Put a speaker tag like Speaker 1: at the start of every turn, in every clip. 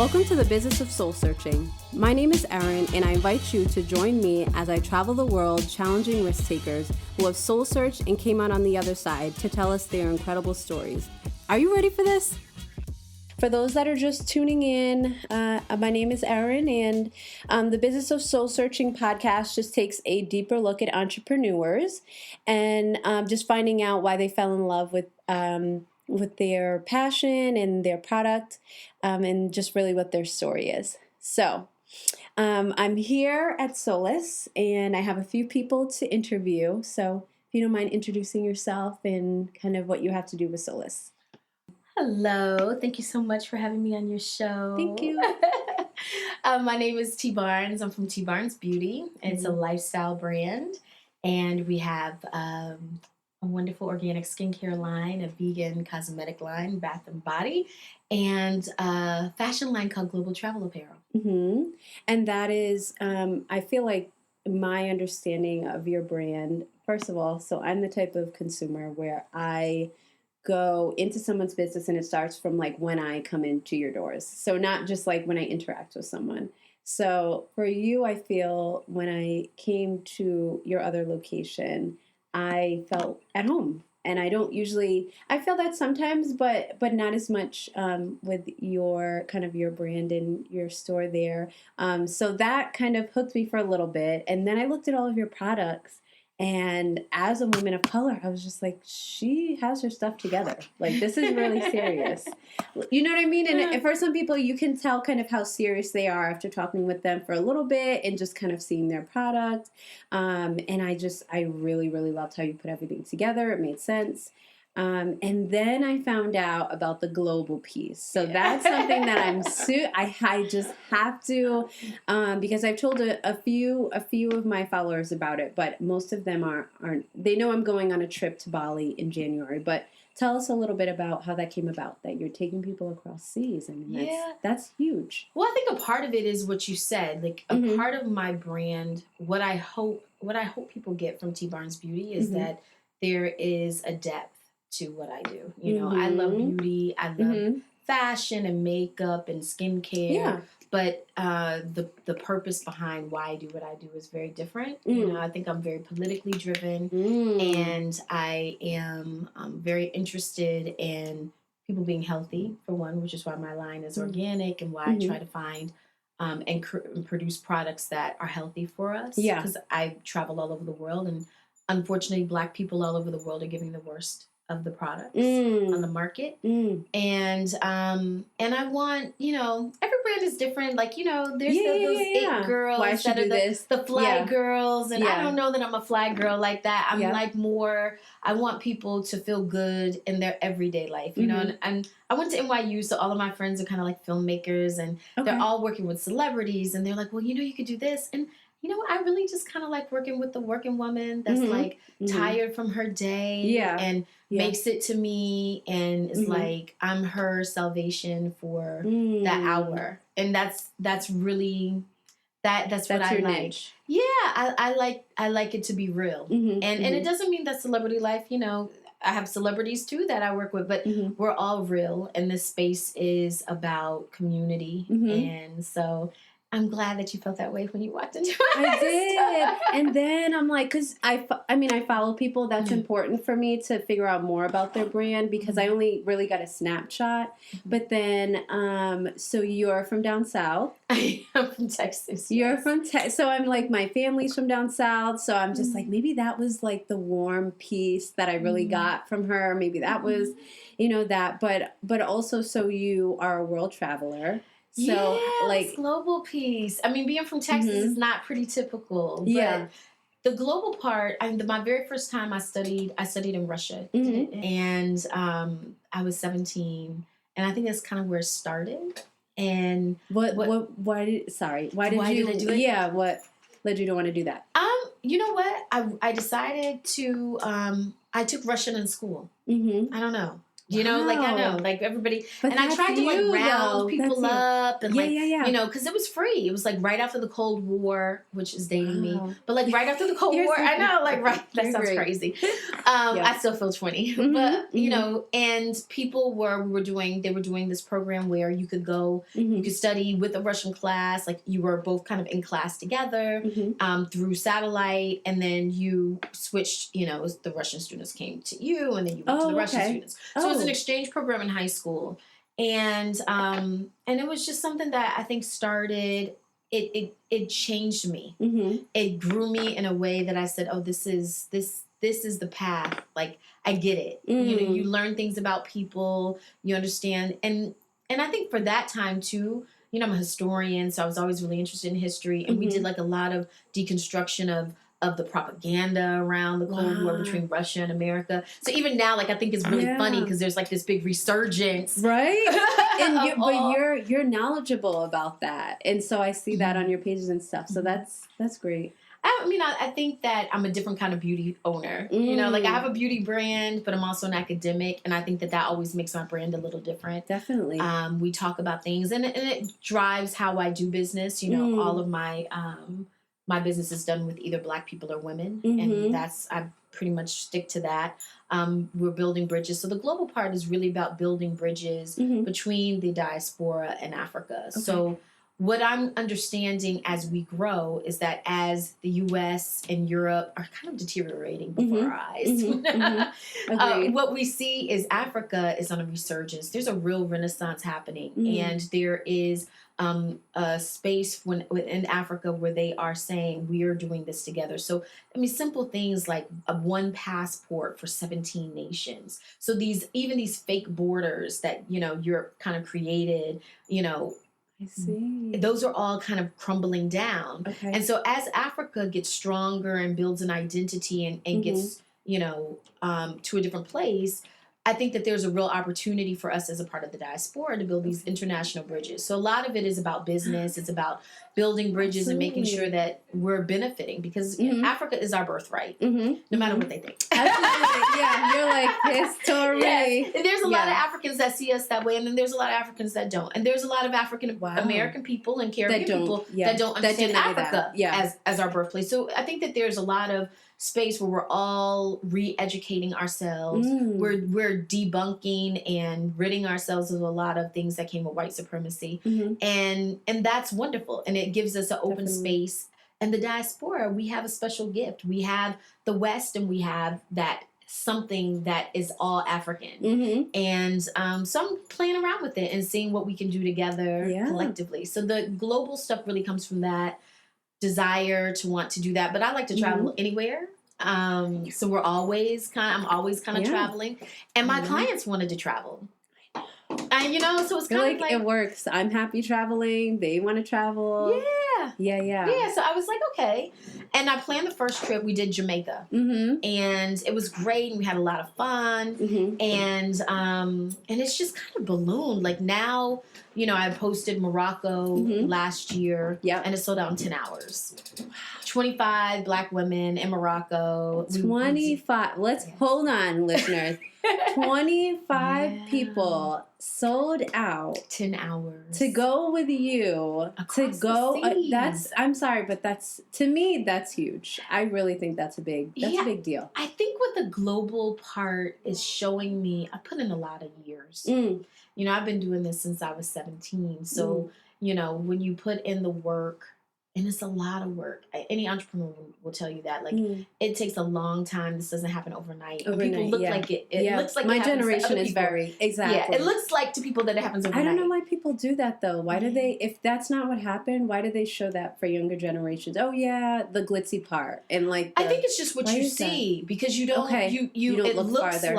Speaker 1: Welcome to the Business of Soul Searching. My name is Erin, and I invite you to join me as I travel the world challenging risk takers who have soul searched and came out on the other side to tell us their incredible stories. Are you ready for this? For those that are just tuning in, my name is Erin, and the Business of Soul Searching podcast just takes a deeper look at entrepreneurs and just finding out why they fell in love with their passion and their product, and just really what their story is. So I'm here at Solace, and I have a few people to interview. So if you don't mind introducing yourself and kind of what you have to do with Solace.
Speaker 2: Hello. Thank you so much for having me on your show.
Speaker 1: Thank you.
Speaker 2: My name is T. Barnes. I'm from T. Barnes Beauty. It's a lifestyle brand. And we have a wonderful organic skincare line, a vegan cosmetic line, Bath and Body, and a fashion line called Global Travel Apparel.
Speaker 1: Mm-hmm. And that is, I feel like my understanding of your brand, first of all, so I'm the type of consumer where I go into someone's business and it starts from like when I come into your doors. So not just like when I interact with someone. So for you, I feel when I came to your other location, I felt at home. And I don't usually, I feel that sometimes, but not as much with your kind of your brand and your store there. So that kind of hooked me for a little bit. And then I looked at all of your products. And as a woman of color, I was just like, she has her stuff together. Like, this is really serious. You know what I mean? And for some people, you can tell kind of how serious they are after talking with them for a little bit and just kind of seeing their product. And I really, really loved how you put everything together. It made sense. And then I found out about the global piece. So that's something that I just have to, because I've told a few of my followers about it, but most of them aren't, they know I'm going on a trip to Bali in January, but tell us a little bit about how that came about, that you're taking people across seas. I mean, that's huge.
Speaker 2: Well, I think a part of it is what you said, like a part of my brand, what I hope people get from T. Barnes Beauty is that there is a depth to what I do. You know, I love beauty, I love fashion and makeup and skincare, but the purpose behind why I do what I do is very different. You know, I think I'm very politically driven, and I am very interested in people being healthy, for one, which is why my line is organic and why I try to find and produce products that are healthy for us. Because I travel all over the world, and unfortunately, Black people all over the world are giving the worst of the products on the market. And I want, you know, every brand is different. Like, you know, there's those it girls that are the flag girls. And I don't know that I'm a flag girl like that. I'm like more, I want people to feel good in their everyday life, you know, and I went to NYU, so all of my friends are kind of like filmmakers, and they're all working with celebrities, and they're like, well, you know, you could do this. And you know, I really just kind of like working with the working woman that's like tired from her day and makes it to me and is like, I'm her salvation for that hour. And that's really, that's what I like. Niche. Yeah, I like it to be real. And it doesn't mean that celebrity life, you know, I have celebrities too that I work with, but we're all real. And this space is about community. And so I'm glad that you felt that way when you walked into my
Speaker 1: I did. And then I'm like, because I follow people. That's important for me to figure out more about their brand, because I only really got a snapshot. But then, so you're from down south.
Speaker 2: I am from Texas.
Speaker 1: You're from Texas. So I'm like, my family's from down south. So I'm just like, maybe that was like the warm piece that I really got from her. Maybe that was, you know, that. But also, so you are a world traveler. So, like,
Speaker 2: global piece. I mean, being from Texas is not pretty typical. But the global part. My very first time I studied in Russia, and I was 17, and I think that's kind of where it started. And
Speaker 1: why did you do it? Yeah, what led you to want to do that?
Speaker 2: You know what? I decided to. I took Russian in school. I don't know. You know, like I know,
Speaker 1: Wow.
Speaker 2: like everybody,
Speaker 1: But
Speaker 2: and I
Speaker 1: that's
Speaker 2: tried to like
Speaker 1: you,
Speaker 2: round
Speaker 1: though.
Speaker 2: people
Speaker 1: That's you.
Speaker 2: up and
Speaker 1: Yeah,
Speaker 2: like,
Speaker 1: yeah,
Speaker 2: you
Speaker 1: yeah.
Speaker 2: know, because it was free. It was like right after the Cold War, which is dating me,
Speaker 1: Wow.
Speaker 2: but like right after the Cold
Speaker 1: You're
Speaker 2: War,
Speaker 1: so
Speaker 2: I know, like
Speaker 1: great.
Speaker 2: right, that
Speaker 1: You're
Speaker 2: sounds
Speaker 1: great.
Speaker 2: crazy.
Speaker 1: Yeah.
Speaker 2: I still feel 20, but you know, and people they were doing this program where you could go, you could study with a Russian class, like you were both kind of in class together, through satellite, and then you switched, you know, the Russian students came to you, and then you went to the Russian students. So it was an exchange program in high school, and it was just something that I think started. It changed me. It grew me in a way that I said, "Oh, this is the path." Like I get it. You know, you learn things about people, you understand, and I think for that time too. You know, I'm a historian, so I was always really interested in history, and we did like a lot of deconstruction of the propaganda around the Cold War between Russia and America. So even now, like I think it's really funny because there's like this big resurgence,
Speaker 1: right? And but you're knowledgeable about that, and so I see that on your pages and stuff. So that's great.
Speaker 2: I mean, I think that I'm a different kind of beauty owner. You know, like I have a beauty brand, but I'm also an academic, and I think that always makes my brand a little different.
Speaker 1: Definitely.
Speaker 2: We talk about things, and it drives how I do business. You know, all of my my business is done with either Black people or women, and I pretty much stick to that. We're building bridges. So the global part is really about building bridges between the diaspora and Africa. Okay. So what I'm understanding as we grow is that as the U.S. and Europe are kind of deteriorating before our eyes, what we see is Africa is on a resurgence. There's a real renaissance happening, and there is a space within Africa where they are saying we are doing this together. So, I mean, simple things like one passport for 17 nations. So even these fake borders that, you know, Europe kind of created, you know,
Speaker 1: I see.
Speaker 2: Those are all kind of crumbling down.
Speaker 1: Okay.
Speaker 2: And so as Africa gets stronger and builds an identity and gets, you know, to a different place, I think that there's a real opportunity for us as a part of the diaspora to build these international bridges. So a lot of it is about business. It's about building bridges and making sure that we're benefiting because Africa is our birthright, no matter what they think.
Speaker 1: Absolutely. Yeah, you're like history.
Speaker 2: Yes. And there's a lot of Africans that see us that way, and then there's a lot of Africans that don't. And there's a lot of African American people and Caribbean people that don't understand Africa as our birthplace. So I think that there's a lot of space where we're all re-educating ourselves. We're debunking and ridding ourselves of a lot of things that came with white supremacy. And that's wonderful. And it gives us an open space. And the diaspora, we have a special gift. We have the West and we have that something that is all African. And so I'm playing around with it and seeing what we can do together collectively. So the global stuff really comes from that desire to want to do that, but I like to travel anywhere. So I'm always kind of traveling, and my clients wanted to travel. And you know, so it's kind of like
Speaker 1: it works. I'm happy traveling. They want to travel. Yeah.
Speaker 2: So I was like, okay, and I planned the first trip. We did Jamaica, and it was great. And we had a lot of fun, and it's just kind of ballooned. Like now, you know, I posted Morocco last year, and it sold out in 10 hours. 25 Black women in Morocco.
Speaker 1: 25. Let's hold on, listeners. 25 people sold out
Speaker 2: 10 hours
Speaker 1: to go with you
Speaker 2: across the seas.
Speaker 1: I'm sorry, but to me that's huge. I really think that's a big deal.
Speaker 2: I think what the global part is showing me, I put in a lot of years. You know, I've been doing this since I was 17. So, you know, when you put in the work, and it's a lot of work. Any entrepreneur will tell you that. Like, it takes a long time. This doesn't happen overnight. People look like it. It looks like
Speaker 1: my
Speaker 2: it
Speaker 1: generation is
Speaker 2: people.
Speaker 1: very exactly.
Speaker 2: Yeah, it looks like to people that it happens overnight.
Speaker 1: I don't know why people do that though. Why do they? If that's not what happened, why do they show that for younger generations? Oh yeah, the glitzy part and like.
Speaker 2: I think it's just what you see because you don't. You don't look farther.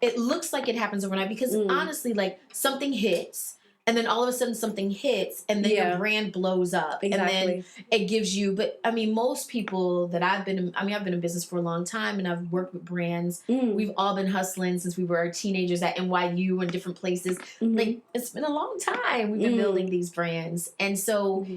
Speaker 2: It looks like it happens overnight because honestly, like something hits. And then all of a sudden something hits and then your brand blows up. Exactly. And then it gives you, but I mean, most people that I've been in business for a long time and I've worked with brands. We've all been hustling since we were teenagers at NYU and different places. Like it's been a long time we've been building these brands. And so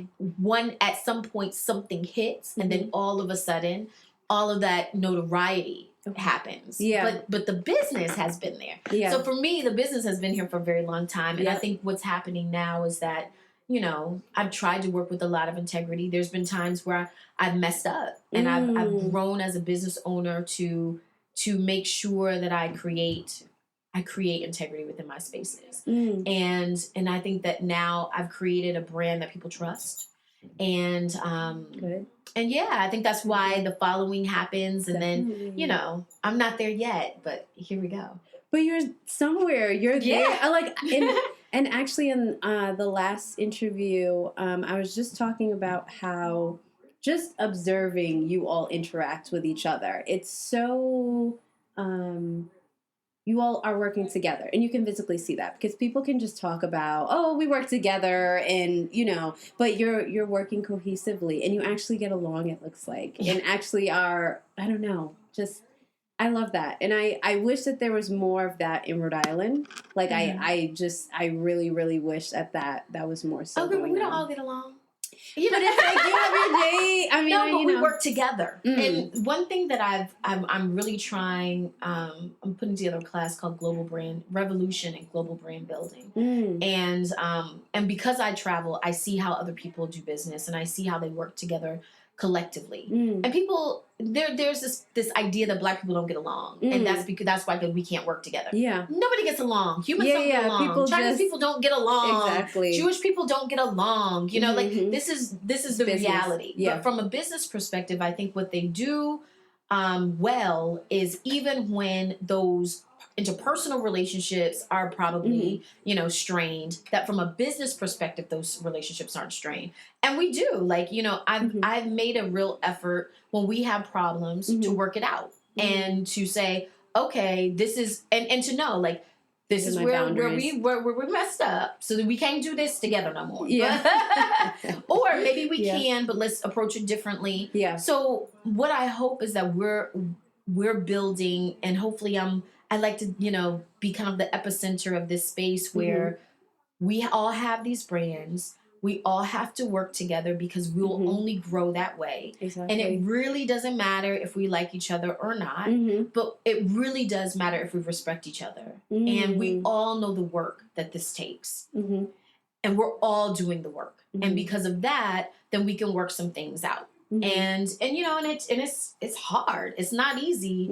Speaker 2: at some point something hits and then all of a sudden all of that notoriety happens.
Speaker 1: Yeah.
Speaker 2: But the business has been there.
Speaker 1: Yeah.
Speaker 2: So for me, the business has been here for a very long time. And I
Speaker 1: Yep.
Speaker 2: think what's happening now is that, you know, I've tried to work with a lot of integrity. There's been times where I've messed up, and I've grown as a business owner to make sure that I create integrity within my spaces. And I think that now I've created a brand that people trust. And
Speaker 1: Good.
Speaker 2: and yeah, I think that's why the following happens. And then, you know, I'm not there yet, but here we go.
Speaker 1: But you're somewhere. You're there. I like and actually in the last interview, I was just talking about how just observing you all interact with each other. It's so you all are working together, and you can visibly see that, because people can just talk about, oh, we work together, and you know, but you're working cohesively, and you actually get along, it looks like, and actually are, I don't know, just I love that. And I wish that there was more of that in Rhode Island. Like I really, really wish that was more so.
Speaker 2: Okay, we don't all get along.
Speaker 1: You know, but it's like you have your day. I mean,
Speaker 2: no, but
Speaker 1: you
Speaker 2: we
Speaker 1: know.
Speaker 2: work together. And one thing that I'm really trying, I'm putting together a class called Global Brand Revolution and Global Brand Building. And because I travel, I see how other people do business, and I see how they work together collectively. And people, there's this idea that Black people don't get along, and that's why we can't work together.
Speaker 1: Yeah,
Speaker 2: nobody gets along. Humans don't get along. Chinese people don't get along.
Speaker 1: Exactly.
Speaker 2: Jewish people don't get along. You know, like this is the business. Reality.
Speaker 1: Yeah.
Speaker 2: But from a business perspective, I think what they do well is, even when those interpersonal relationships are probably, you know, strained, that from a business perspective, those relationships aren't strained. And we do, like, you know, I've made a real effort when we have problems to work it out and to say, okay, this is, and to know, like, this is where we messed up, so that we can't do this together no more.
Speaker 1: Yeah.
Speaker 2: Or maybe we can, but let's approach it differently.
Speaker 1: Yeah.
Speaker 2: So what I hope is that we're building, and hopefully I like to, you know, be kind of the epicenter of this space where we all have these brands. We all have to work together, because we will only grow that way.
Speaker 1: Exactly.
Speaker 2: And it really doesn't matter if we like each other or not, but it really does matter if we respect each other. And we all know the work that this takes. And we're all doing the work. And because of that, then we can work some things out. And you know, and it's hard. It's not easy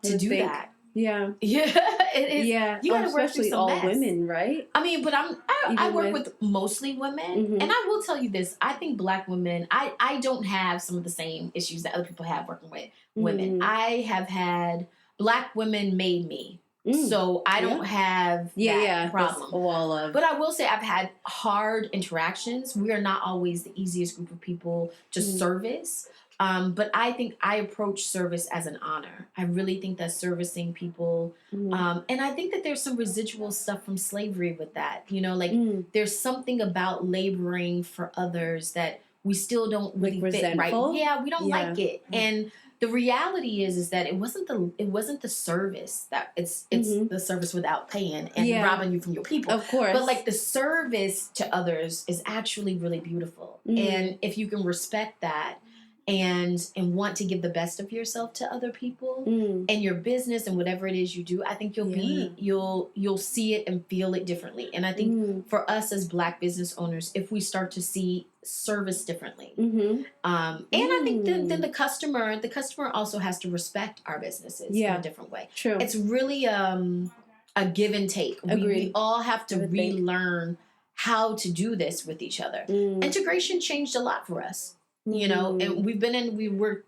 Speaker 2: to do that.
Speaker 1: Yeah.
Speaker 2: Yeah, it is. Yeah. You gotta work through some
Speaker 1: all
Speaker 2: mess.
Speaker 1: Women, right?
Speaker 2: I mean, but I work with mostly women. And I will tell you this, I think Black women, I don't have some of the same issues that other people have working with women. I have had Black women made me. So I don't have that problem. But I will say I've had hard interactions. We are not always the easiest group of people to service. But I think I approach service as an honor. I really think that servicing people, and I think that there's some residual stuff from slavery with that. You know, like there's something about laboring for others that we still don't really fit right. Yeah, we don't like it. And the reality is that it wasn't the service that it's the service without paying and robbing you from your people.
Speaker 1: Of course.
Speaker 2: But like the service to others is actually really beautiful. And if you can respect that, and want to give the best of yourself to other people and your business and whatever it is you do, I think you'll see it and feel it differently. And I think for us as Black business owners, if we start to see service differently, and I think then the customer also has to respect our businesses in a different way.
Speaker 1: True.
Speaker 2: It's really a give and take. We all have to relearn how to do this with each other. Integration changed a lot for us. You know, and we were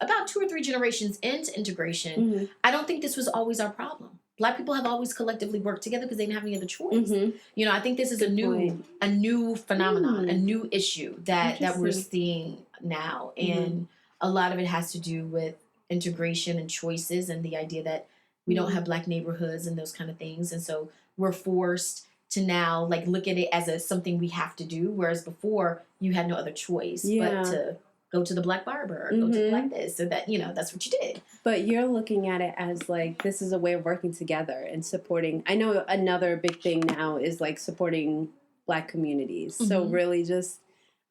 Speaker 2: about 2 or 3 generations into integration. I don't think this was always our problem. Black people have always collectively worked together because they didn't have any other choice. You know, I think this is a new phenomenon, a new issue that we're seeing now. And a lot of it has to do with integration and choices, and the idea that we don't have Black neighborhoods and those kind of things. And so we're forced to now like look at it as something we have to do, whereas before you had no other choice but to go to the Black barber or go to the Black this, so that, you know, that's what you did.
Speaker 1: But you're looking at it as like this is a way of working together and supporting. I know another big thing now is like supporting Black communities. So really just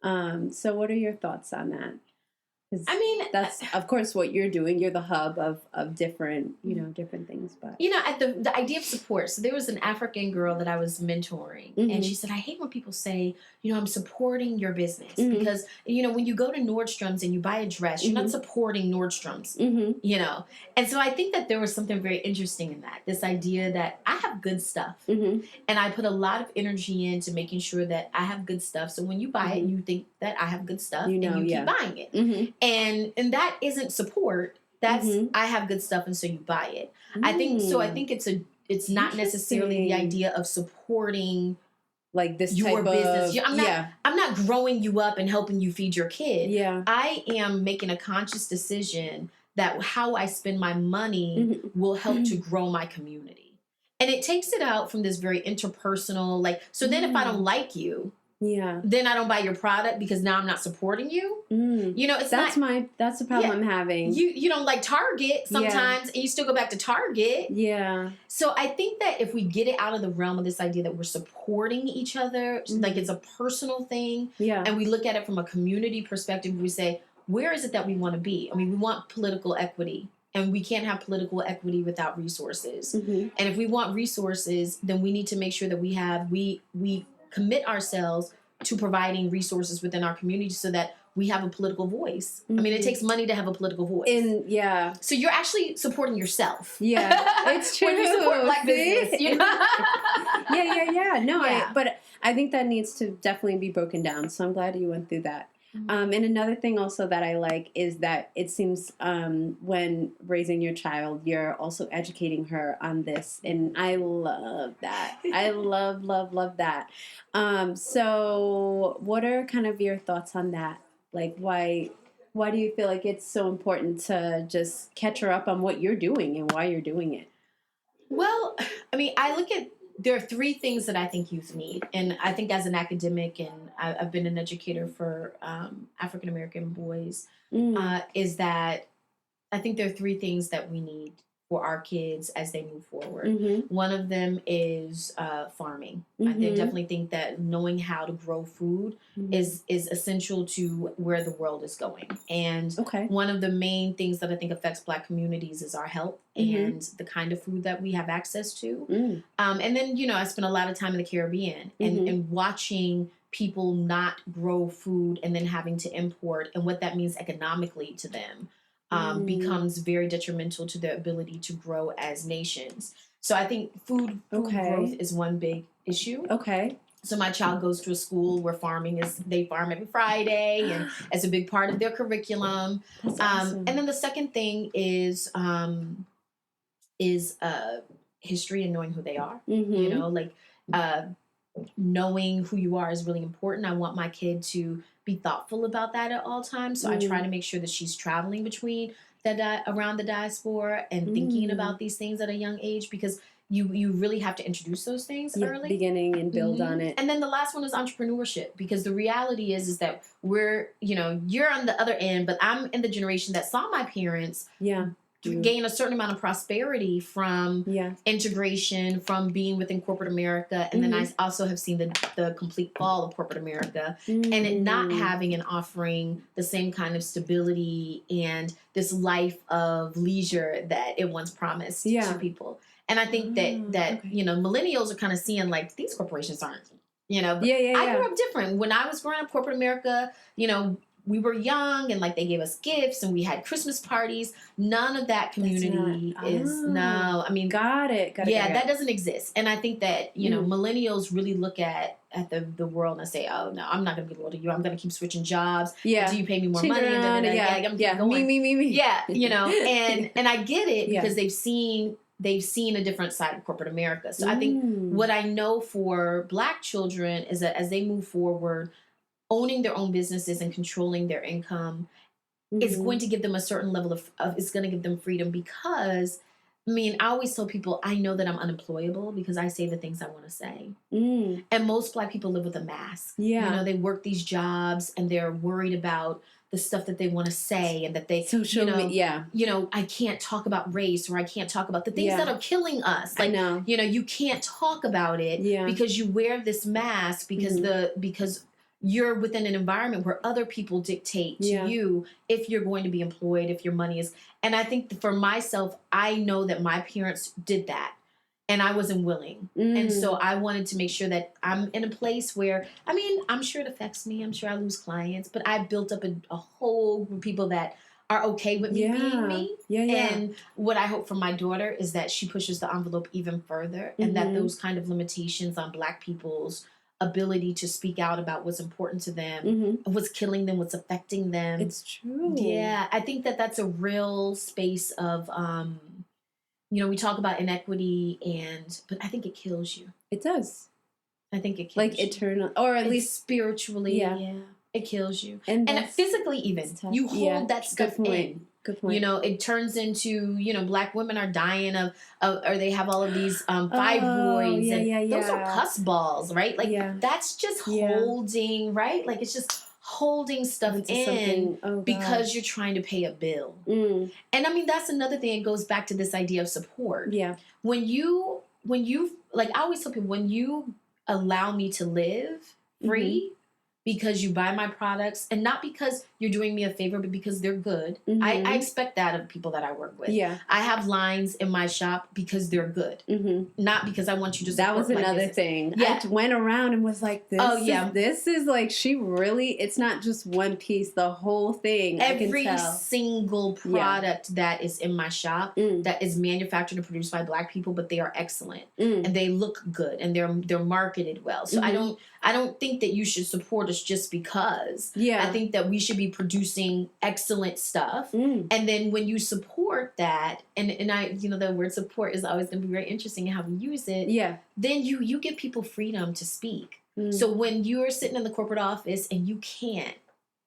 Speaker 1: so what are your thoughts on that?
Speaker 2: I mean,
Speaker 1: that's of course what you're doing. You're the hub of different, different things. But
Speaker 2: at the idea of support. So there was an African girl that I was mentoring, and she said, "I hate when people say, I'm supporting your business because when you go to Nordstrom's and you buy a dress, you're not supporting Nordstrom's, And so I think that there was something very interesting in that. This idea that I have good stuff, and I put a lot of energy into making sure that I have good stuff. So when you buy it, you think that I have good stuff, and you keep buying it, and that isn't support. That's I have good stuff, and so you buy it. I think it's not necessarily the idea of supporting
Speaker 1: like this
Speaker 2: your
Speaker 1: type
Speaker 2: business.
Speaker 1: of,
Speaker 2: I'm not growing you up and helping you feed your kid.
Speaker 1: Yeah.
Speaker 2: I am making a conscious decision that how I spend my money will help to grow my community. And it takes it out from this very interpersonal, then if I don't like you, then I don't buy your product because now I'm not supporting you. That's
Speaker 1: the problem I'm having.
Speaker 2: You don't like Target sometimes, and you still go back to Target.
Speaker 1: Yeah.
Speaker 2: So I think that if we get it out of the realm of this idea that we're supporting each other, like it's a personal thing, and we look at it from a community perspective, we say, where is it that we want to be? I mean, we want political equity. And we can't have political equity without resources. And if we want resources, then we need to make sure that we commit ourselves to providing resources within our community so that we have a political voice. I mean, it takes money to have a political voice. So you're actually supporting yourself.
Speaker 1: Yeah, it's true.
Speaker 2: When you support Black business,
Speaker 1: No, but I think that needs to definitely be broken down. So I'm glad you went through that. And another thing also that I like is that it seems when raising your child, you're also educating her on this. And I love that. I love that. So what are kind of your thoughts on that? Like, why do you feel like it's so important to just catch her up on what you're doing and why you're doing it?
Speaker 2: Well, I mean, there are three things that I think youth need. And I think as an academic, and I've been an educator for African-American boys, is that I think there are three things that we need for our kids as they move forward. One of them is farming. I definitely think that knowing how to grow food is essential to where the world is going. And one of the main things that I think affects Black communities is our health and the kind of food that we have access to. And then, I spent a lot of time in the Caribbean and watching people not grow food and then having to import and what that means economically to them. Becomes very detrimental to their ability to grow as nations. So I think food growth is one big issue. So my child goes to a school where they farm every Friday, and it's a big part of their curriculum.
Speaker 1: That's awesome.
Speaker 2: And then the second thing is history and knowing who they are. Knowing who you are is really important. I want my kid to be thoughtful about that at all times. So I try to make sure that she's traveling between around the diaspora and thinking about these things at a young age, because you really have to introduce those things early.
Speaker 1: Beginning and build on it.
Speaker 2: And then the last one is entrepreneurship, because the reality is that we're, you're on the other end, but I'm in the generation that saw my parents gain a certain amount of prosperity from integration, from being within corporate America. And then I also have seen the complete fall of corporate America and it not having and offering the same kind of stability and this life of leisure that it once promised to people. And I think that millennials are kind of seeing like these corporations aren't, but I grew up different. When I was growing up, corporate America, we were young and like they gave us gifts and we had Christmas parties. None of that community
Speaker 1: Got it.
Speaker 2: That doesn't exist. And I think that, millennials really look at the world and say, oh no, I'm not going to be loyal to you. I'm going to keep switching jobs.
Speaker 1: Yeah.
Speaker 2: Do you pay me more money? Me. Yeah. And I get it because they've seen a different side of corporate America. So I think what I know for Black children is that as they move forward, owning their own businesses and controlling their income is going to give them a certain level of it's going to give them freedom, because I always tell people I know that I'm unemployable because I say the things I want to say. And most Black people live with a mask. They work these jobs and they're worried about the stuff that they want to say and that they I can't talk about race, or I can't talk about the things that are killing us. Like,
Speaker 1: I know.
Speaker 2: You can't talk about it because you wear this mask because you're within an environment where other people dictate to you if you're going to be employed, if your money is. And I think for myself, I know that my parents did that. And I wasn't willing. And so I wanted to make sure that I'm in a place where, I mean, I'm sure it affects me. I'm sure I lose clients. But I built up a whole group of people that are okay with me being me. And what I hope for my daughter is that she pushes the envelope even further. And that those kind of limitations on Black people's ability to speak out about what's important to them, what's killing them, what's affecting them.
Speaker 1: It's true.
Speaker 2: Yeah. I think that that's a real space of... you know, we talk about inequity, but I think it kills you.
Speaker 1: It does.
Speaker 2: I think it kills
Speaker 1: like
Speaker 2: you.
Speaker 1: Eternal, or at least
Speaker 2: spiritually. Yeah. It kills you. And physically even. You hold that stuff in.
Speaker 1: Good point.
Speaker 2: You know, it turns into, you know, Black women are dying of or they have all of these fibroids. And those are pus balls, right? Like, that's just holding, right? Like, it's just holding stuff in because you're trying to pay a bill. And I mean, that's another thing. It goes back to this idea of support. Yeah. When you like, I always tell people, when you allow me to live free because you buy my products, and not because you're doing me a favor, but because they're good. I expect that of people that I work with. Yeah. I have lines in my shop because they're good. Not because I want you to support.
Speaker 1: That was another thing. Yeah. I went around and was like, this is like, she really, it's not just one piece, the whole thing.
Speaker 2: Every single product that is in my shop that is manufactured and produced by Black people, but they are excellent and they look good and they're marketed well. So I don't think that you should support us just because. I think that we should be producing excellent stuff. And then when you support that, and I, you know, the word support is always going to be very interesting in how we use it. Then you give people freedom to speak. So when you're sitting in the corporate office and you can't,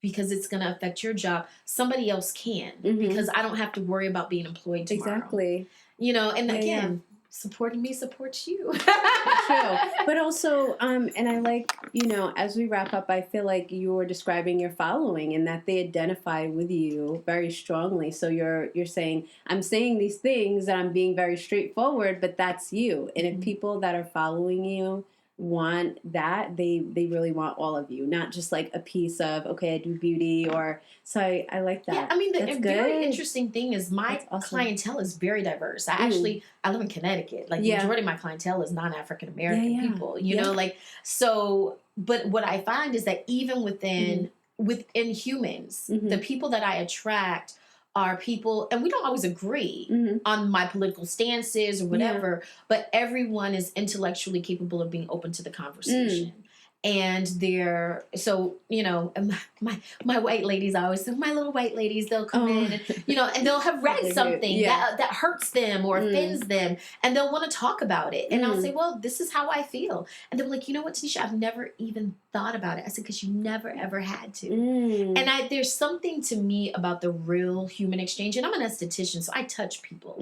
Speaker 2: because it's going to affect your job, somebody else can, because I don't have to worry about being employed tomorrow. Exactly. You know, and again, supporting me supports you.
Speaker 1: True. But also, and I like, you know, as we wrap up, I feel like you're describing your following and that they identify with you very strongly. So you're saying, I'm saying these things and I'm being very straightforward, but that's you. And if people that are following you want that, they really want all of you, not just like a piece of, okay, I do beauty, or so I like that.
Speaker 2: Yeah, I mean, the very interesting thing is my clientele is very diverse. I live in Connecticut. Like, the majority of my clientele is non-African American people, you know, like, so, but what I find is that even within humans, the people that I attract are people, and we don't always agree on my political stances or whatever, but everyone is intellectually capable of being open to the conversation. And they're, so, you know, my white ladies, I always say, my little white ladies, they'll come in and, you know, and they'll have read something that hurts them or offends them, and they'll want to talk about it. And I'll say, well, this is how I feel. And they're like, you know what, Tanisha, I've never even thought about it. I said, because you never, ever had to. And there's something to me about the real human exchange. And I'm an esthetician, so I touch people.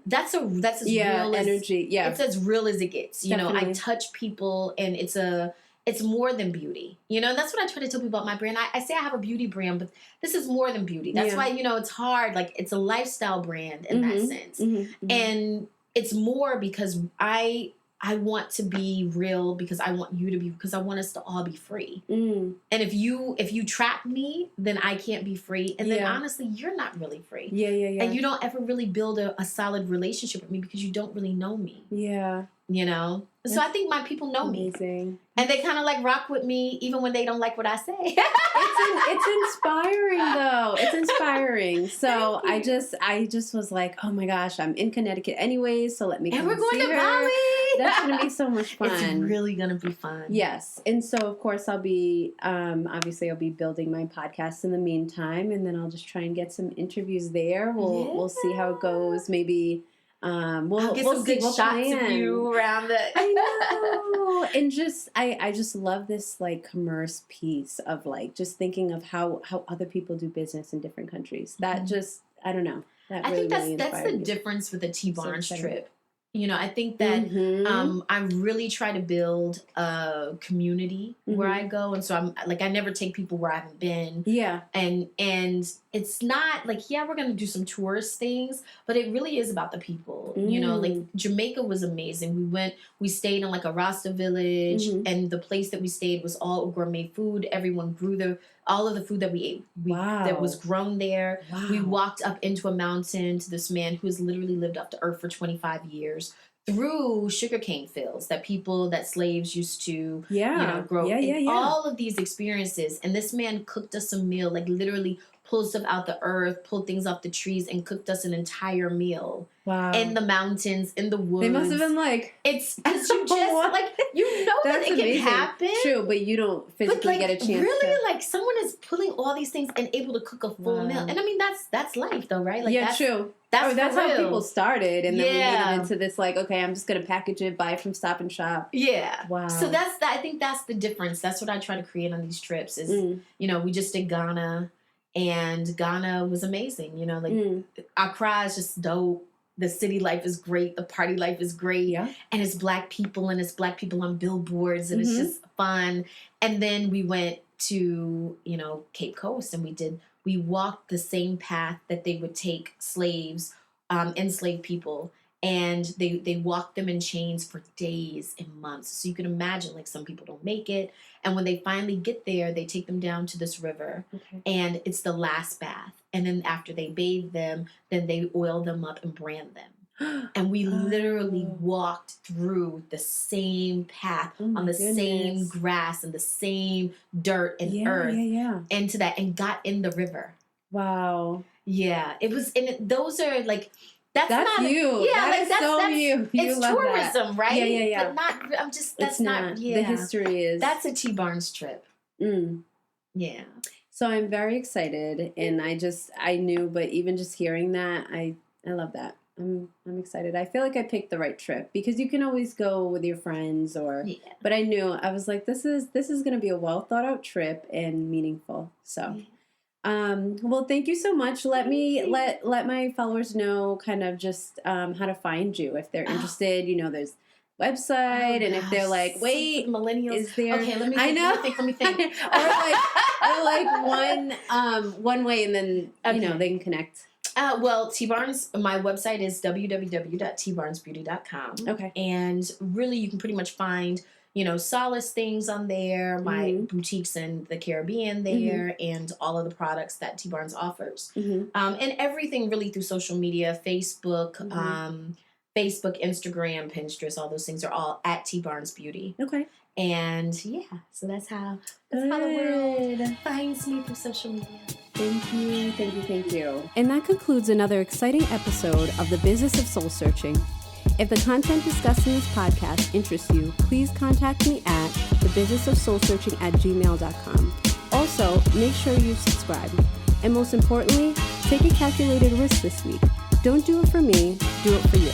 Speaker 2: That's as real
Speaker 1: energy.
Speaker 2: It's as real as it gets. You know, I touch people, and it's more than beauty. You know, that's what I try to tell people about my brand. I say I have a beauty brand, but this is more than beauty. That's why, you know, it's hard. Like, it's a lifestyle brand in that sense. And it's more because I want to be real, because I want you to be, because I want us to all be free. And if you trap me, then I can't be free. And then honestly, you're not really free. And you don't ever really build a solid relationship with me because you don't really know me. You know? So I think my people know me. And they kind of like rock with me even when they don't like what I say.
Speaker 1: It's inspiring though. It's inspiring. So I just was like, oh my gosh, I'm in Connecticut anyways, so let me come
Speaker 2: and we're going to
Speaker 1: her.
Speaker 2: Bali.
Speaker 1: That's going to be so much fun.
Speaker 2: It's really going to be fun.
Speaker 1: Yes. And so of course I'll be, obviously I'll be building my podcast in the meantime, and then I'll just try and get some interviews there. We'll see how it goes. Maybe
Speaker 2: we'll get some good shots of you around the.
Speaker 1: I know, and I just love this like commerce piece of like just thinking of how other people do business in different countries. That just, I don't know. That
Speaker 2: I
Speaker 1: really,
Speaker 2: think that's the difference with the T Barnes trip. I think that I really try to build a community where I go, and so I'm like, I never take people where I haven't been.
Speaker 1: Yeah,
Speaker 2: and it's not like, yeah, we're gonna do some tourist things, but it really is about the people. Like Jamaica was amazing. We stayed in like a Rasta village, and the place that we stayed was all gourmet food. Everyone grew all of the food that we ate that was grown there. Wow. We walked up into a mountain to this man who has literally lived off the earth for 25 years through sugarcane fields that slaves used to grow. All of these experiences. And this man cooked us a meal, like literally pulled stuff out the earth, pulled things off the trees, and cooked us an entire meal. Wow. In the mountains, in the woods.
Speaker 1: They must have been like...
Speaker 2: It's because you just, like, that it can happen.
Speaker 1: True, but you don't physically get a chance
Speaker 2: really, like, someone is pulling all these things and able to cook a full meal. And I mean, that's life, though, right? Like, that's
Speaker 1: true. That's how people started. And then we made it into this, like, okay, I'm just going to package it, buy it from Stop and Shop.
Speaker 2: Yeah. Wow. So I think that's the difference. That's what I try to create on these trips is, we just did Ghana. And Ghana was amazing, Accra is just dope. The city life is great. The party life is great. Yeah. And it's Black people on billboards and it's just fun. And then we went to, Cape Coast and we walked the same path that they would take slaves, enslaved people. And they walk them in chains for days and months. So you can imagine, like, some people don't make it. And when they finally get there, they take them down to this river. Okay. And it's the last bath. And then after they bathe them, then they oil them up and brand them. And we literally walked through the same path on the same grass and the same dirt and earth into that and got in the river. Wow. Yeah. It was, and those are like... That's not
Speaker 1: you.
Speaker 2: Yeah,
Speaker 1: that's you.
Speaker 2: It's tourism, right?
Speaker 1: Yeah.
Speaker 2: But not. I'm just. That's
Speaker 1: not. The history is.
Speaker 2: That's a T Barnes trip. Yeah.
Speaker 1: So I'm very excited, and I knew, but even just hearing that, I love that. I'm excited. I feel like I picked the right trip because you can always go with your friends but I knew I was like, this is going to be a well thought out trip and meaningful. So. Yeah. Well, thank you so much. Let my followers know kind of just how to find you if they're interested. There's website, and if they're like, wait,
Speaker 2: millennials,
Speaker 1: is there?
Speaker 2: Okay, let me think. Let me think.
Speaker 1: or like one way, and then they can connect.
Speaker 2: Well, T Barnes, my website is www.tbarnesbeauty.com. Okay, and really, you can pretty much find Solace things on there, my boutiques in the Caribbean there, and all of the products that T Barnes offers. And everything really through social media, Facebook, Instagram, Pinterest, all those things are all at T Barnes Beauty. Okay. And so that's how the world finds me through social media.
Speaker 1: Thank you. And that concludes another exciting episode of The Business of Soul Searching. If the content discussed in this podcast interests you, please contact me at thebusinessofsoulsearching@gmail.com. Also, make sure you subscribe. And most importantly, take a calculated risk this week. Don't do it for me, do it for you.